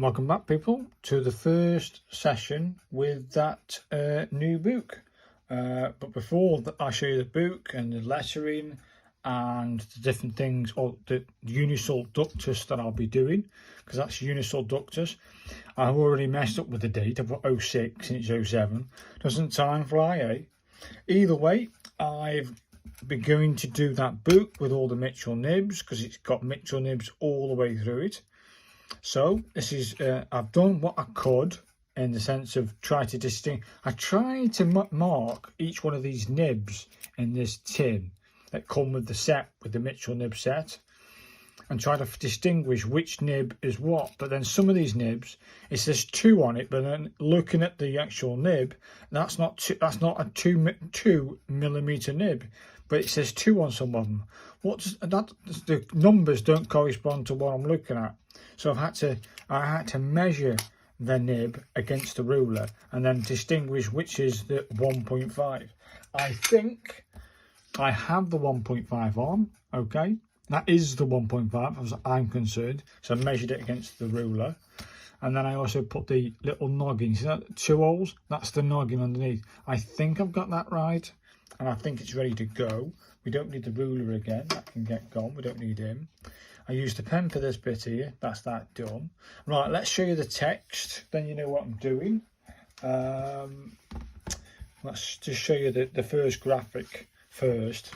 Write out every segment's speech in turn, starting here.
Welcome back, people, to the first session with that new book. But before I show you the book and the lettering and the different things, or the Uncial Ductus that I'll be doing, because that's Uncial Ductus. I've already messed up with the date. I've got 06 and it's 07. Doesn't time fly, eh? Either way, I've been going to do that book with all the Mitchell Nibs, because it's got Mitchell Nibs all the way through it. So this is I've done what I could in the sense of try to distinguish. I tried to mark each one of these nibs in this tin that come with the set, with the Mitchell Nib set, and try to distinguish which nib is what. But then some of these nibs, it says 2 on it, but then looking at the actual nib, that's not a 2 millimeter nib, but it says 2 on some of them. What's that? The numbers don't correspond to what I'm looking at. So I had to measure the nib against the ruler and then distinguish which is the 1.5. I think I have the 1.5 on. Okay, that is the 1.5 as I'm concerned. So I measured it against the ruler, and then I also put the little noggin. See that 2 holes? That's the noggin underneath. I think I've got that right, and I think it's ready to go. We don't need the ruler again. That can get gone. We don't need him. I used a pen for this bit here. That's that done. Right, let's show you the text. Then you know what I'm doing. Let's just show you the first graphic first.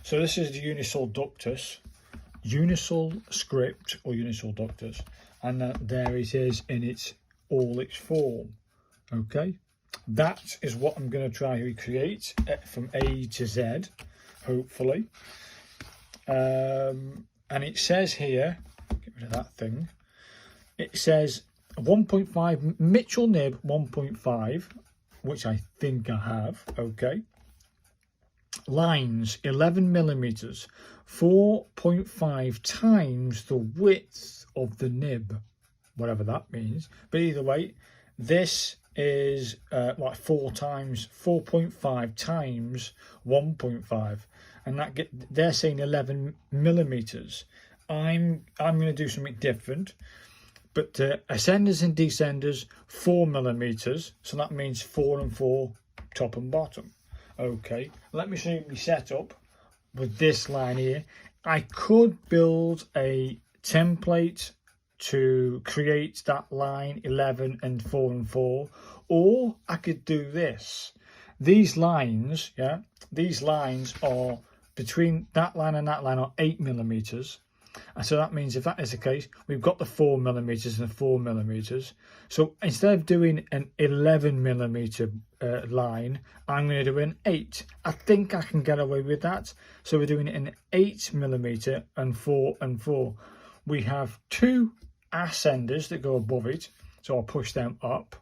So this is the Uncial Ductus, Uncial script or Uncial Ductus, and there it is in all its form. Okay, that is what I'm going to try to recreate from A to Z, hopefully. And it says here, get rid of that thing, it says 1.5, Mitchell Nib 1.5, which I think I have, okay. Lines 11 millimeters, 4.5 times the width of the nib, whatever that means. But either way, this is like 4.5 times 1.5. And they're saying 11 millimeters. I'm going to do something different, but ascenders and descenders 4 millimeters, so that means 4 and 4 top and bottom. Okay, let me show you my setup with this line here. I could build a template to create that line 11 and 4 and 4, or I could do this. These lines, yeah, these lines are between that line and that line are 8 millimeters, and so that means if that is the case, we've got the 4 millimeters and the 4 millimeters. So instead of doing an 11 millimeter line, I'm going to do an 8. I think I can get away with that. So we're doing an 8 millimeter and 4 and 4. We have 2 ascenders that go above it, so I'll push them up,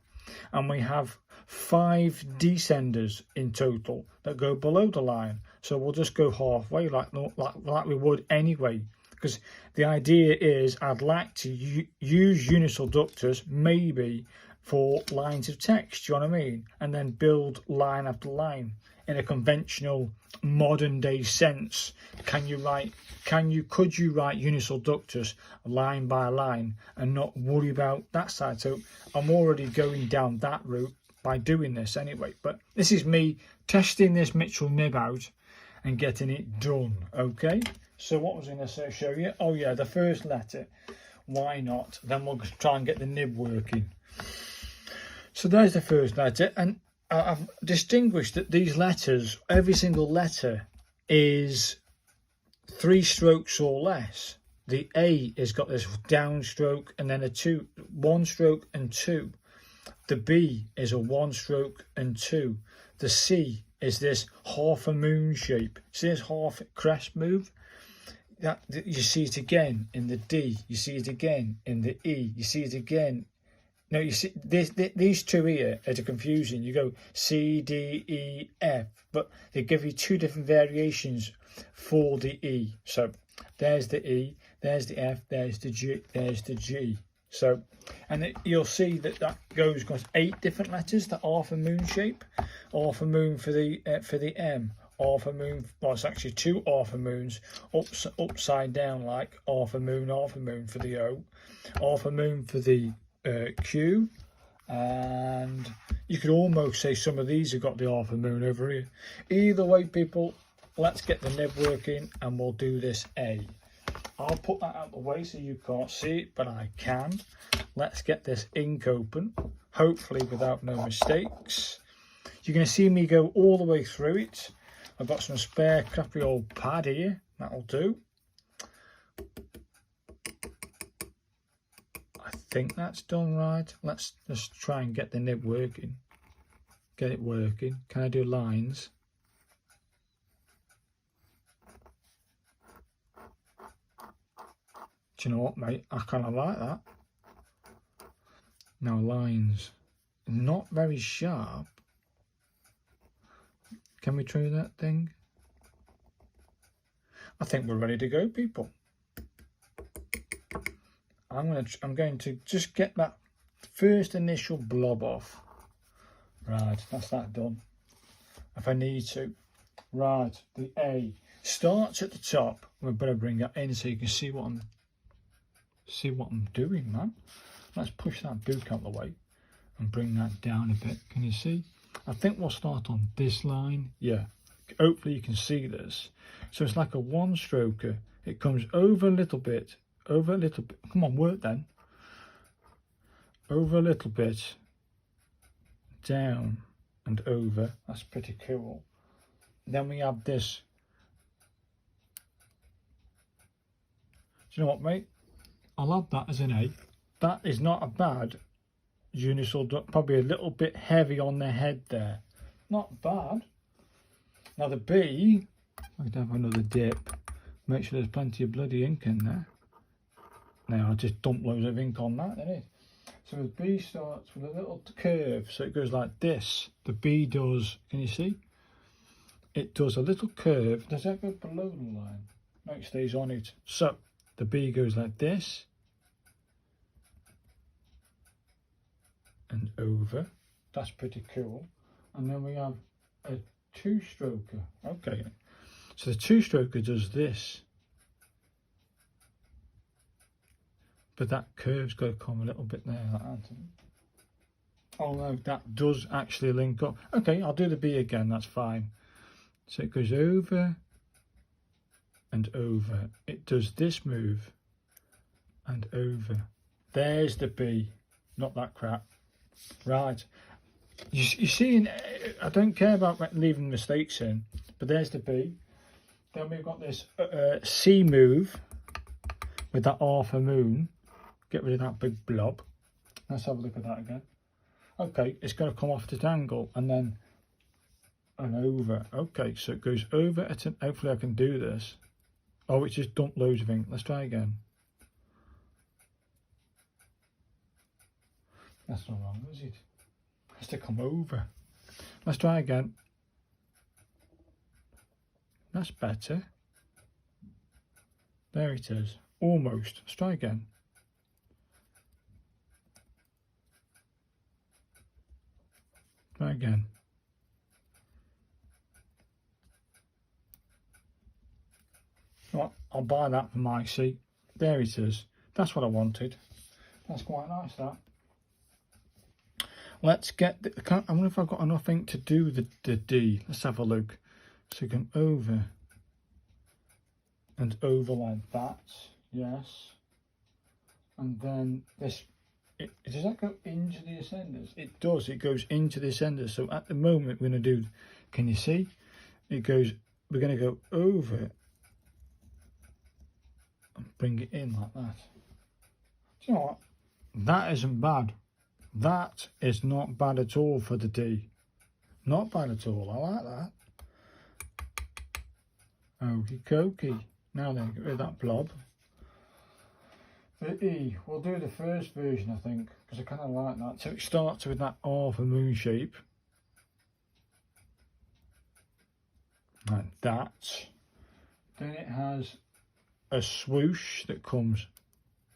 and we have 5 descenders in total that go below the line. So we'll just go halfway like we would anyway, because the idea is I'd like to use Uncial Ductus maybe for lines of text, do you know what I mean? And then build line after line in a conventional modern day sense. Could you write Uncial Ductus line by line and not worry about that side? So I'm already going down that route by doing this anyway, but this is me testing this Mitchell Nib out and getting it done. Okay, so what was I going to show you? Oh yeah, the first letter, why not? Then we'll try and get the nib working. So there's the first letter, and I've distinguished that these letters, every single letter is 3 strokes or less. The A has got this downstroke and then a 1 stroke and 2. The B is a 1 stroke and 2. The C is this half a moon shape. See this half crest move? That you see it again in the D. You see it again in the E. You see it again. No, you see these 2 here are confusing. You go C, D, E, F, but they give you 2 different variations for the E. So there's the E, there's the F, there's the G, there's the G. So, and you'll see that goes across 8 different letters. The half a moon shape, half a moon for the M, half a moon. Well, it's actually 2 half a moons upside down, like half a moon for the O, half a moon for the Q, and you could almost say some of these have got the half a moon over here. Either way, people, let's get the nib working and we'll do this A. I'll put that out of the way so you can't see it, but I can. Let's get this ink open, hopefully without no mistakes. You're going to see me go all the way through it. I've got some spare crappy old pad here, that'll do. I think that's done right. Let's just try and get the nib working. Get it working. Can I do lines? Do you know what, mate? I kind of like that. Now lines. Not very sharp. Can we try that thing? I think we're ready to go, people. I'm going to just get that first initial blob off. Right, that's that done. If I need to. Right, the A starts at the top. We better bring that in so you can see what I'm doing, man. Let's push that book out the way and bring that down a bit. Can you see? I think we'll start on this line. Yeah, hopefully you can see this. So it's like a one stroker. It comes over a little bit, over a little bit. Come on, work then. Over a little bit, down and over. That's pretty cool. Then we have this. Do you know what, mate? I'll add that as an A. That is not a bad Uncial Ductus, probably a little bit heavy on the head there. Not bad. Now the B, I'd have another dip. Make sure there's plenty of bloody ink in there. Now I'll just dump loads of ink on that, isn't it? So the B starts with a little curve, so it goes like this. The B does, can you see? It does a little curve. Does that go below the line? No, it stays on it. So the B goes like this. And over. That's pretty cool. And then we have a two-stroker. Okay. So the two-stroker does this. But that curve's got to come a little bit there, like that. Oh no, that does actually link up. Okay, I'll do the B again, that's fine. So it goes over and over. It does this move and over. There's the B. Not that crap. Right. You see, I don't care about leaving mistakes in, but there's the B. Then we've got this C move with that half a moon. Get rid of that big blob. Let's have a look at that again. Okay, it's going to come off at an angle and then and over. Okay, so it goes over at an, hopefully I can do this. Oh, it's just dumped loads of ink. Let's try again. That's not wrong, is it? It has to come over. Let's try again. That's better. There it is. Almost. Let's try again. Try again. Right, I'll buy that for my seat. There it is. That's what I wanted. That's quite nice, that. Let's get the, I wonder if I've got enough ink to do the D. Let's have a look. So you can over and over like that. Yes. And then this, does that go into the ascenders? It does. It goes into the ascenders. So at the moment we're going to do, can you see? It goes, we're going to go over and bring it in like that. Do you know what? That isn't bad. That is not bad at all for the D. Not bad at all. I like that. Okie dokie. Now then, get rid of that blob. The E, we'll do the first version, I think, because I kind of like that. So it starts with that half a moon shape. Like that. Then it has a swoosh that comes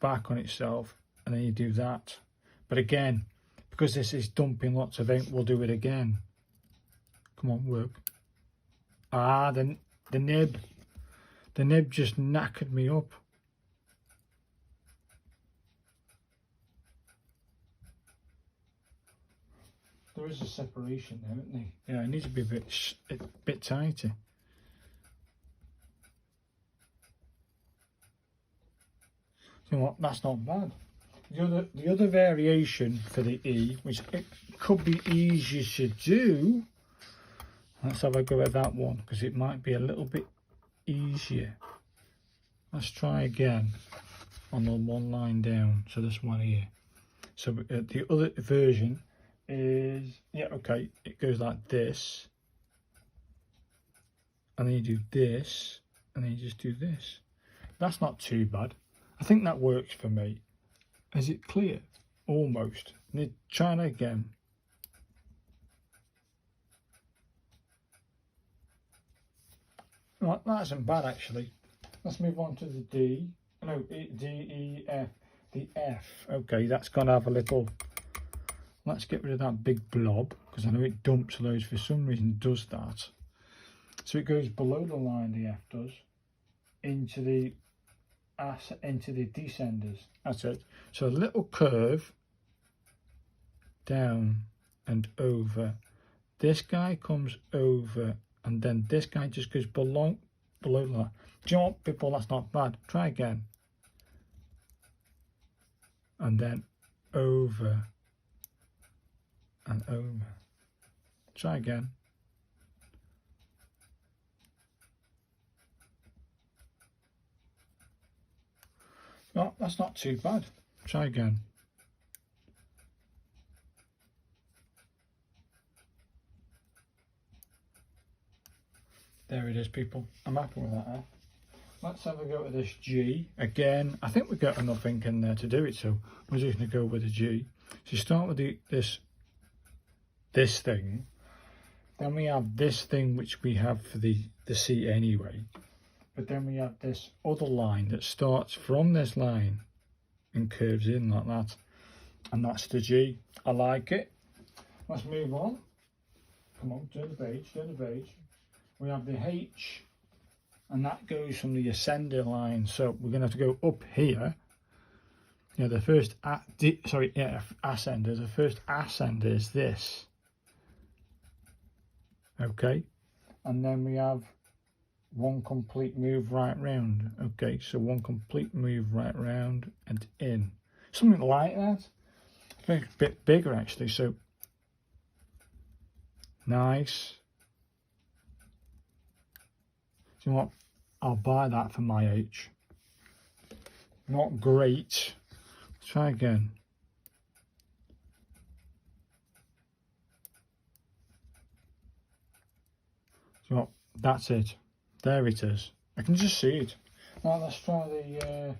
back on itself, and then you do that. But again, because this is dumping lots of ink, we'll do it again. Come on, work. Ah, the nib. The nib just knackered me up. There is a separation there, isn't there? Yeah, it needs to be a bit tighter. You know what? That's not bad. The other variation for the E, which it could be easier to do. Let's have a go at that one because it might be a little bit easier. Let's try again on the one line down. So this one here. So the other version is, yeah, okay, it goes like this, and then you do this, and then you just do this. That's not too bad. I think that works for me. Is it clear? Almost. Try it again. Right, that isn't bad actually. Let's move on to the D. No, D, E, F. The F. Okay, that's gonna have a little. Let's get rid of that big blob because I know it dumps loads for some reason. Does that? So it goes below the line. The F does into the descenders. That's it. So a little curve down and over. This guy comes over, and then this guy just goes below that. Do you know what, people? That's not bad. Try again. And then over and over. Try again. No, that's not too bad. Try again. There it is, people. I'm happy with that. Let's have a go at this G. Again, I think we've got enough ink in there to do it, so we're just going to go with the G. So you start with this thing. Then we have this thing which we have for the C anyway. But then we have this other line that starts from this line and curves in like that. And that's the G. I like it. Let's move on. Come on, turn the page, turn the page. We have the H. And that goes from the ascender line, so we're going to have to go up here. Yeah, the first ascender. The first ascender is this. Okay, and then we have one complete move right round. Okay, so one complete move right round and in. Something like that. I think it's a bit bigger actually. So nice. Do you know what? I'll buy that for my H. Not great. Let's try again. Do you know what? That's it. There it is. I can just see it. Now let's try the.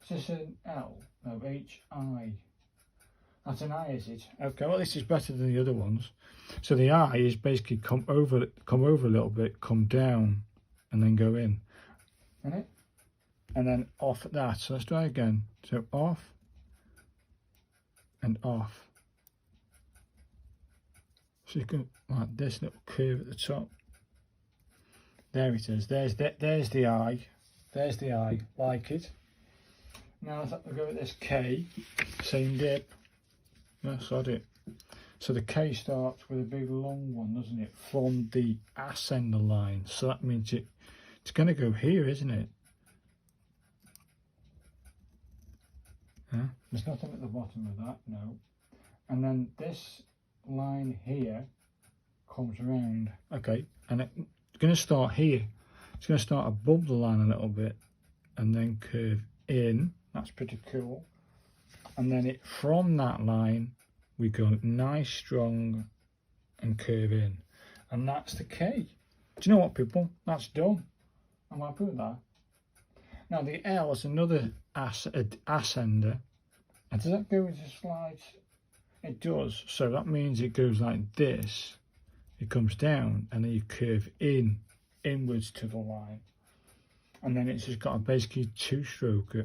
Is this an L? No, H-I. That's an I, is it? Okay. Well, this is better than the other ones. So the I is basically come over a little bit, come down, and then go in. Right? And then off at that. So let's try again. So off and off. So you can like this little curve at the top. There it is. There's the I. There's the I. Like it. Now let's have to go at this K. Same dip. That's it. So the K starts with a big long one, doesn't it? From the ascender line. So that means it's going to go here, isn't it? Huh? There's nothing at the bottom of that, no. And then this line here comes around. Okay, and it's going to start here. It's going to start above the line a little bit and then curve in. That's pretty cool. And then from that line, we go nice, strong, and curve in. And that's the K. Do you know what, people? That's done. I'm happy with that. Now the L is another ascender. And does that go into slides? It does. So that means it goes like this. It comes down and then you curve inwards to the line. And then it's just got a basically two-stroke,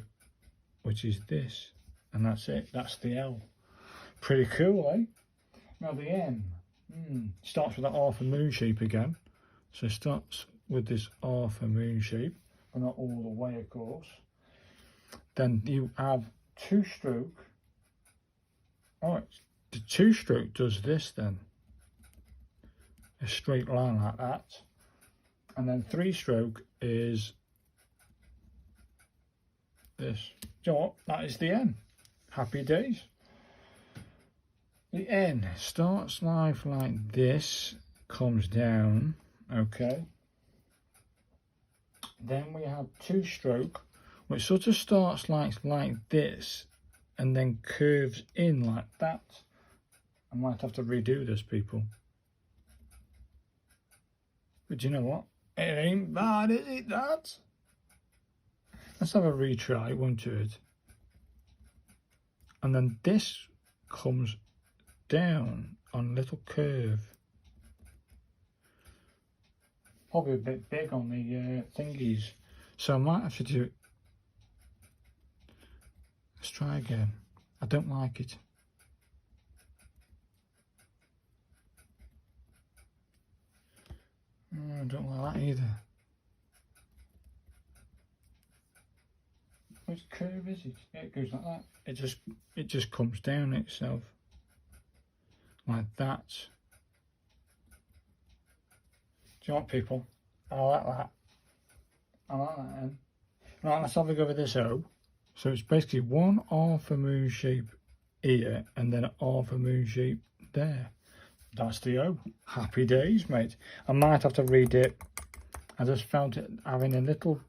which is this. And that's it. That's the L. Pretty cool, eh? Now the M starts with that half a moon shape again. So it starts with this half a moon shape, but not all the way, of course. Then you have two-stroke. Oh, two-stroke does this then. A straight line like that. And then three-stroke is this. Do you know what? That is the N. Happy days. The N starts life like this, comes down, okay. Then we have two-stroke, which sort of starts like this, and then curves in like that. I might have to redo this, people. But you know what? It ain't bad, is it, that? Let's have a retry, won't it? And then this comes down on a little curve. Probably a bit big on the thingies. So I might have to do... Let's try again. I don't like it. I don't like that either. Which curve is it? Yeah, it goes like that. It just comes down itself. Like that. Do you want, people? I like that. I like that then. Right, let's have a go with this O. So it's basically one half a moon shape here and then a half a moon shape there. That's the O. Happy days, mate. I might have to read it. I just found it having a little...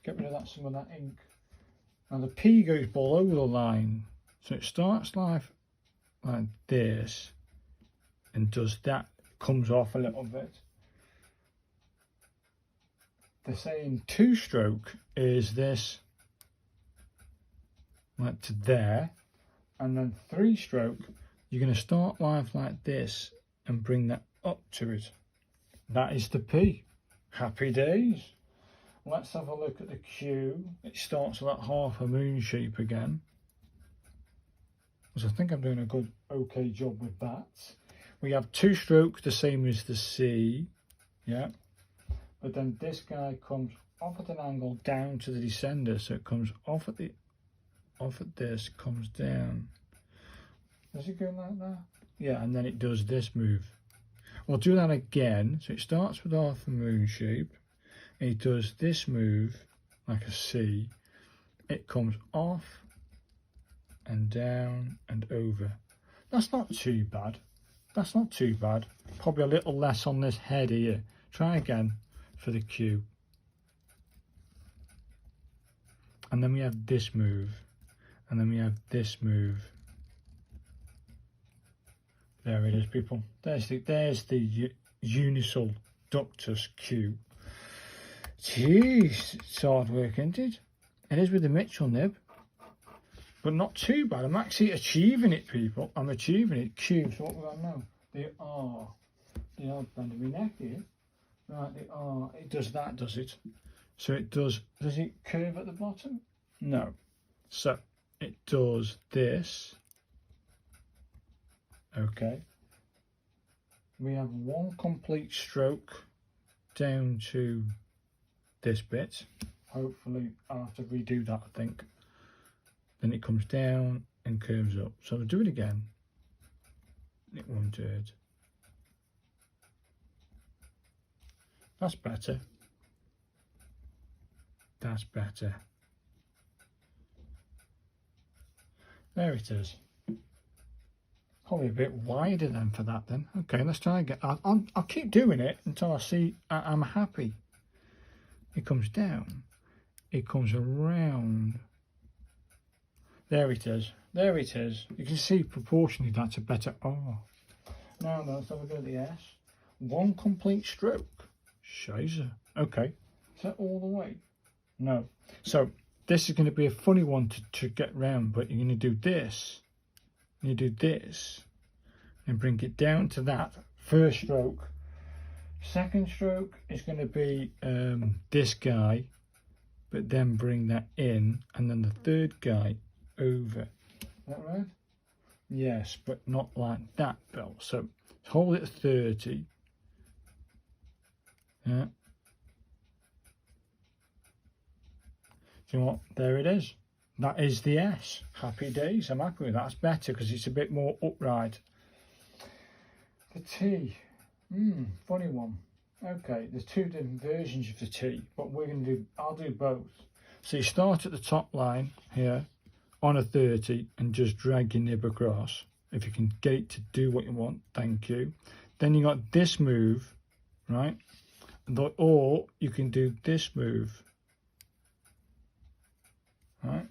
Get rid of that, some of that ink. Now the P goes below the line. So it starts life like this and does that, comes off a little bit. They're saying two-stroke is this, like to there, and then three-stroke, you're going to start life like this and bring that up to it. That is the P. Happy days. Let's have a look at the Q. It starts with that half a moon shape again. So I think I'm doing a good, okay job with that. We have two-stroke, the same as the C, yeah. But then this guy comes off at an angle down to the descender, so it comes off at this, comes down. Does it go like that? Yeah, and then it does this move. We'll do that again. So it starts with half a moon shape. And it does this move like a C. It comes off and down and over. That's not too bad. That's not too bad. Probably a little less on this head here. Try again for the Q. And then we have this move. And then we have this move. There it is, people. There's the Uncial Ductus Q. Jeez, it's hard work, isn't it? It is with the Mitchell Nib. But not too bad. I'm actually achieving it, people. I'm achieving it. Q. So what we got now? The R. The R bend of my neck here. Right, the R. It does that, does it? So it does. Does it curve at the bottom? No. So it does this. Okay. We have one complete stroke down to this bit. Hopefully I'll have to redo that, I think. Then it comes down and curves up. So I'll do it again. It won't do it. That's better. That's better. There it is. Probably a bit wider then for that then. Okay, let's try again. I'll keep doing it until I see I'm happy. It comes down. It comes around. There it is. There it is. You can see proportionally that's a better R. Now let's have a go at the S. One complete stroke. Shizer. Okay. Is that all the way? No. So this is going to be a funny one to get round, but you're going to do this. You do this and bring it down to that first stroke. Second stroke is going to be this guy, but then bring that in, and then the third guy over. Is that right? Yes, but not like that, Bill. So hold it at 30. Yeah. Do you know what? There it is. that is the S. Happy days. I'm happy with that. That's better because it's a bit more upright. The T. Funny one. Okay, there's two different versions of the T, but I'll do both. So you start at the top line here on a 30 and just drag your nib across. If you can get it to do what you want, thank you. Then you got this move, right? Or you can do this move, right?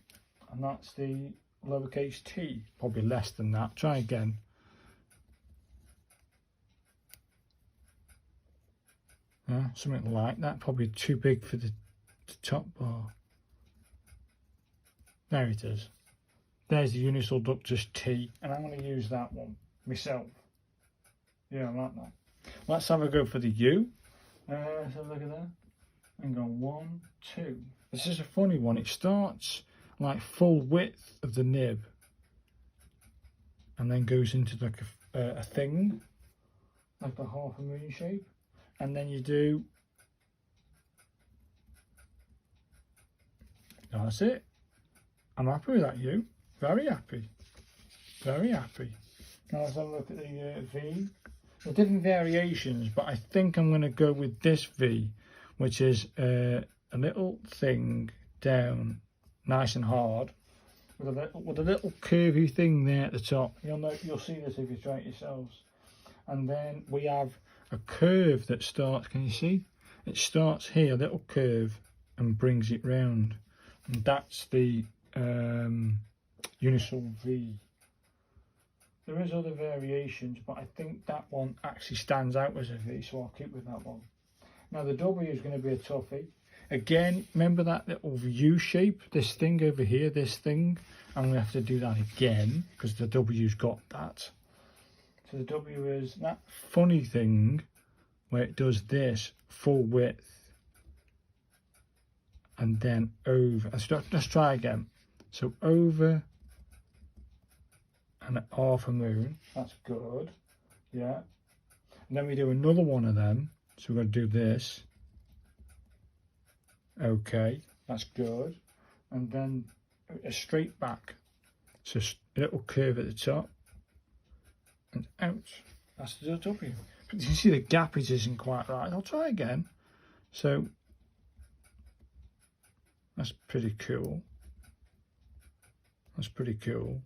And that's the lowercase t, probably less than that. Try again. Something like that, probably too big for the top bar. There it is. There's the Uncial Ductus T, and I'm going to use that one myself. Yeah, I like that. Let's have a go for the U. Let's have a look at that. And go 1, 2. This is a funny one. It starts like full width of the nib, and then goes into like a thing, like the half a moon shape. And then you do, that's it. I'm happy with that, you. Very happy. Very happy. Now let's have a look at the V. There's different variations, but I think I'm going to go with this V, which is a little thing down, nice and hard, with a little curvy thing there at the top. You'll see this if you try it yourselves. And then we have a curve that starts, can you see? It starts here, a little curve, and brings it round. And that's the Uncial V. There is other variations, but I think that one actually stands out as a V, so I'll keep with that one. Now the W is going to be a toughie. Again, remember that little U shape, this thing over here, this thing? I'm going to have to do that again, because the W's got that. So the W is that funny thing where it does this full width and then over. Let's try again. So over and half a moon. That's good. Yeah. And then we do another one of them. So we're going to do this. Okay, that's good. And then a straight back. So a little curve at the top. And out. That's the W. But you can see the gap isn't quite right. I'll try again. So that's pretty cool. That's pretty cool.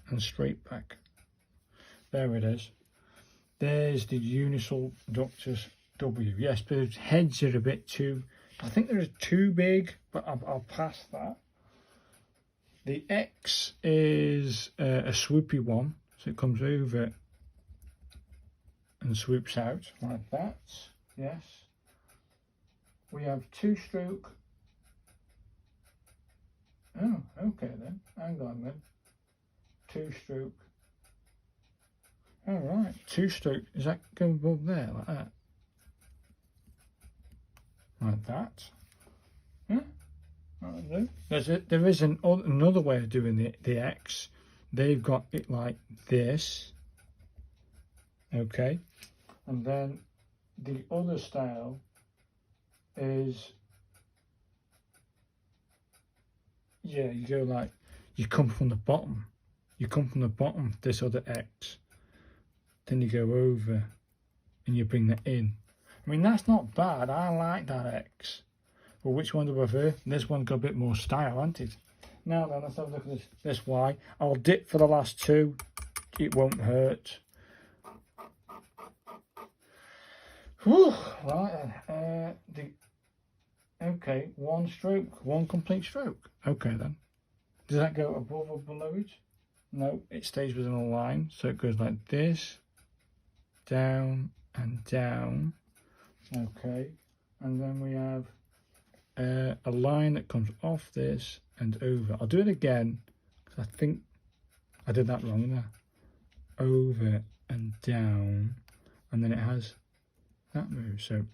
And straight back. There it is. There's the Uncial Ductus W. Yes, but its heads are a bit too, I think they're too big, but I'll pass that. The X is a swoopy one. So it comes over and swoops out like that. Yes. We have two stroke. Oh, okay then. Hang on then. Two stroke. All right. Two stroke. Does that go above there like that? Like that. Yeah. There is another way of doing the X. They've got it like this. Okay. And then the other style is, yeah, you go like, you come from the bottom. You come from the bottom, this other X. Then you go over and you bring that in. I mean, that's not bad. I like that X. But which one do I prefer? This one's got a bit more style, hasn't it? Now then, let's have a look at this Y. I'll dip for the last two. It won't hurt. Whew, right then. Okay, one stroke, one complete stroke. Okay then. Does that go above or below it? No, it stays within a line. So it goes like this, down and down. Okay, and then we have a line that comes off this and over. I'll do it again because I think I did that wrong there. Over and down, and then it has that move. So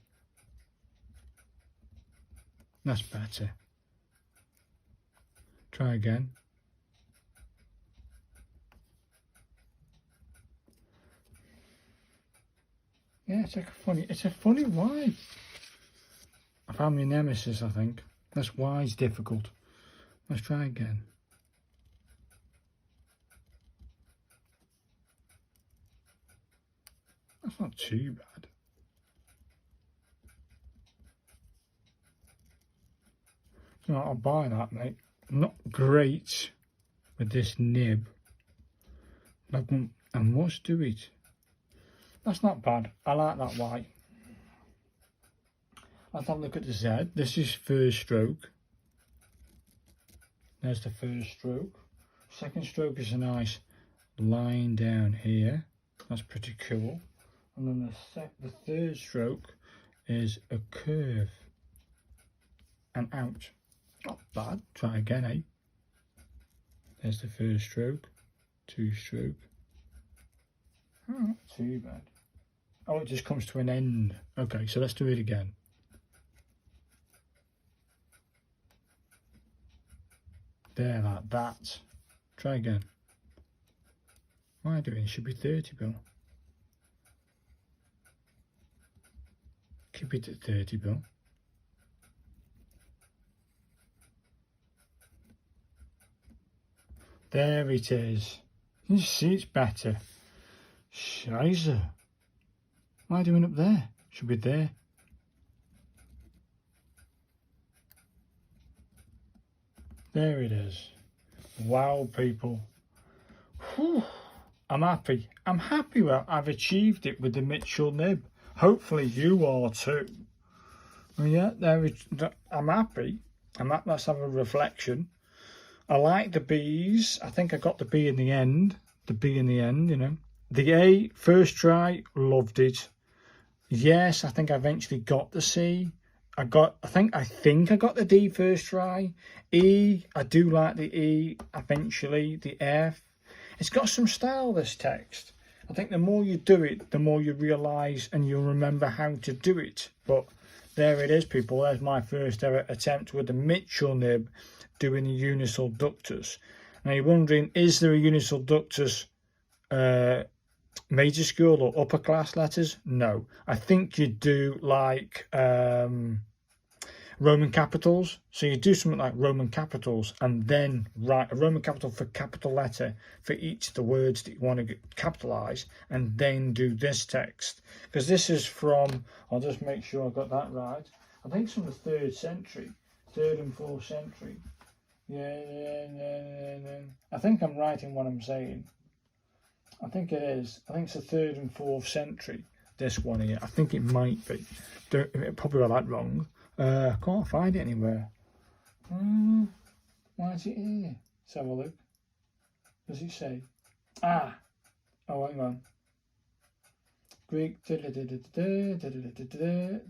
that's better. Try again. Yeah, it's a funny Y. I found my nemesis, I think. That's Y's difficult. Let's try again. That's not too bad. No, I'll buy that, mate. Not great with this nib. And what's do it? That's not bad. I like that white. Let's have a look at the Z. This is first stroke. There's the first stroke. Second stroke is a nice line down here. That's pretty cool. And then the third stroke is a curve and out. Not bad. Try again, eh? There's the first stroke, two stroke. Oh, not too bad. Oh, it just comes to an end. Okay, so let's do it again. There, like that. Try again. What am I doing? It should be 30, Bill. Keep it at 30, Bill. There it is. You see it's better. Scheiße. What am I doing up there? Should be there. There it is. Wow, people. Whew. I'm happy. I'm happy well I've achieved it with the Mitchell Nib. Hopefully you are too. Well, yeah, I'm happy. Let's have a reflection. I like the B's. I think I got the B in the end. The B in the end, you know. The A, first try, loved it. Yes, I think I eventually got the C. I think I got the D first try. E, I do like the E eventually. The F, it's got some style, this text. I think the more you do it, the more you realise and you'll remember how to do it. But there it is, people. There's my first ever attempt with the Mitchell Nib doing the Uncial Ductus. Now you're wondering, is there a Uncial Ductus major school or upper class letters? No. I think you do like Roman capitals. So you do something like Roman capitals and then write a Roman capital for capital letter for each of the words that you want to capitalise, and then do this text. Because this is from, I'll just make sure I got that right. I think it's from the 3rd century, 3rd and 4th century. Yeah. I think I'm right in what I'm saying. I think it is. I think it's the 3rd and 4th century, this one here. I think it might be. Probably got that wrong. I can't find it anywhere. Why is it here? Let's have a look. Does it say? Oh, hang on. Greek, the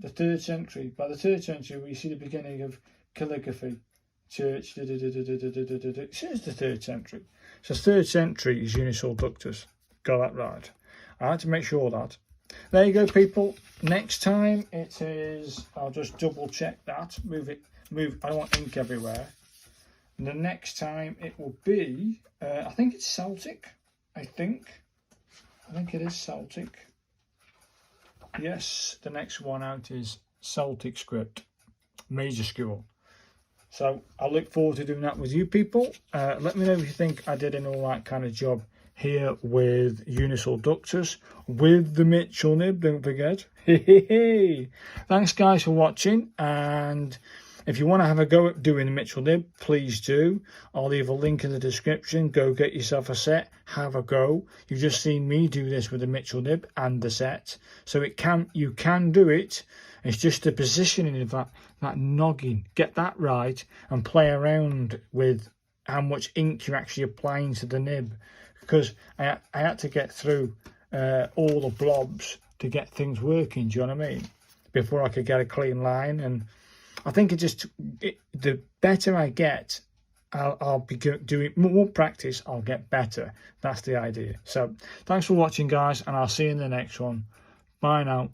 3rd century. By the 3rd century, we see the beginning of calligraphy. Church, it says the 3rd century. So 3rd century is Uncial Ductus. Got that right. I had to make sure that. There you go, people. Next time it is, I'll just double check that. Move. I don't want ink everywhere. And the next time it will be, I think it's Celtic. I think it is Celtic. Yes, the next one out is Celtic script, major school. So I look forward to doing that with you people. Let me know if you think I did an all right kind of job here with Uncial Ductus, with the Mitchell Nib, don't forget. Thanks guys for watching, and if you want to have a go at doing the Mitchell Nib, please do. I'll leave a link in the description. Go get yourself a set, have a go. You've just seen me do this with the Mitchell Nib and the set, so you can do it. It's just the positioning of that noggin. Get that right and play around with how much ink you're actually applying to the nib. Because I had to get through all the blobs to get things working, do you know what I mean? Before I could get a clean line. And I think the better I get, I'll be doing more practice, I'll get better. That's the idea. So thanks for watching, guys, and I'll see you in the next one. Bye now.